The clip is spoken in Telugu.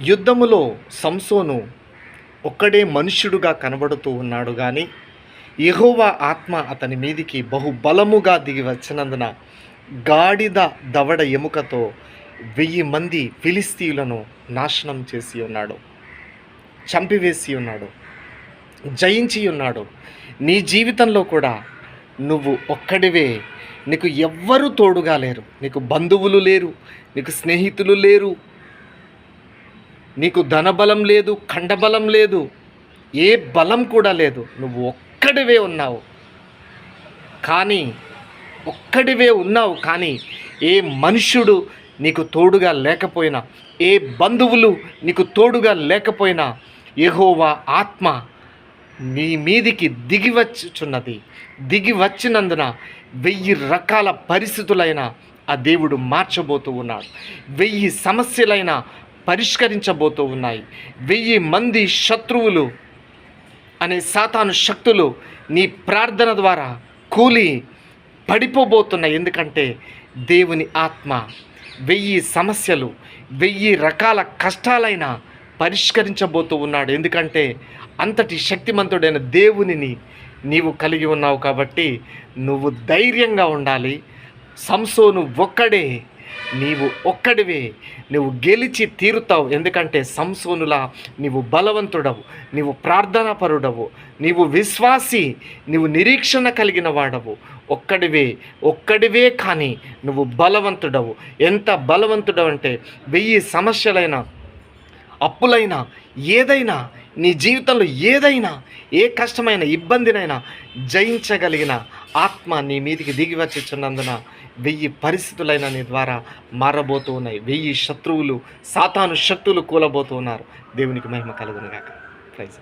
యుద్ధములో సంసోను ఒక్కడే మనుష్యుడుగా కనబడుతూ ఉన్నాడు కానీ యెహోవా ఆత్మ అతని మీదికి బహుబలముగా దిగి వచ్చినందున గాడిద దవడ ఎముకతో 1000 మంది ఫిలిస్తీయులను నాశనం చేసి ఉన్నాడు, చంపివేసి ఉన్నాడు, జయించి ఉన్నాడు. నీ జీవితంలో కూడా నువ్వు ఒక్కడివే, నీకు ఎవ్వరూ తోడుగా లేరు, నీకు బంధువులు లేరు, నీకు స్నేహితులు లేరు, నీకు ధనబలం లేదు, ఖండబలం లేదు, ఏ బలం కూడా లేదు. నువ్వు ఒక్కడివే ఉన్నావు. కానీ ఏ మనుష్యుడు నీకు తోడుగా లేకపోయినా, ఏ బంధువులు నీకు తోడుగా లేకపోయినా యెహోవా ఆత్మ నీ మీదికి దిగి వచ్చినందున 1000 రకాల పరిస్థితులైన ఆ దేవుడు మార్చబోతూ ఉన్నాడు. 1000 సమస్యలైనా పరిష్కరించబోతూ ఉన్నాయి. 1000 మంది శత్రువులు అనే సాతాను శక్తులు నీ ప్రార్థన ద్వారా కూలి పడిపోబోతున్నాయి. ఎందుకంటే దేవుని ఆత్మ 1000 సమస్యలు, 1000 రకాల కష్టాలైనా పరిష్కరించబోతూ ఉన్నాడు. ఎందుకంటే అంతటి శక్తిమంతుడైన దేవునిని నీవు కలిగి ఉన్నావు. కాబట్టి నువ్వు ధైర్యంగా ఉండాలి. సంసోను ఒక్కడే, నీవు ఒక్కడివే, నువ్వు గెలిచి తీరుతావు. ఎందుకంటే సంసోనులా నీవు బలవంతుడవు, నీవు ప్రార్థనాపరుడవు, నీవు విశ్వాసి, నీవు నిరీక్షణ కలిగిన వాడవు. ఒక్కడివే కానీ నువ్వు బలవంతుడవు. ఎంత బలవంతుడవు అంటే 1000 సమస్యలైనా, అప్పులైనా, ఏదైనా నీ జీవితంలో ఏదైనా, ఏ కష్టమైన ఇబ్బందినైనా జయించగలిగిన ఆత్మ నీ మీదికి దిగి వచ్చిచున్నందున 1000 పరిస్థితులైన నీ ద్వారా మారబోతూ ఉన్నాయి. 1000 శత్రువులు, సాతాను శక్తులు కూలబోతూ ఉన్నారు. దేవునికి మహిమ కలుగును గాక. ప్రైజ్.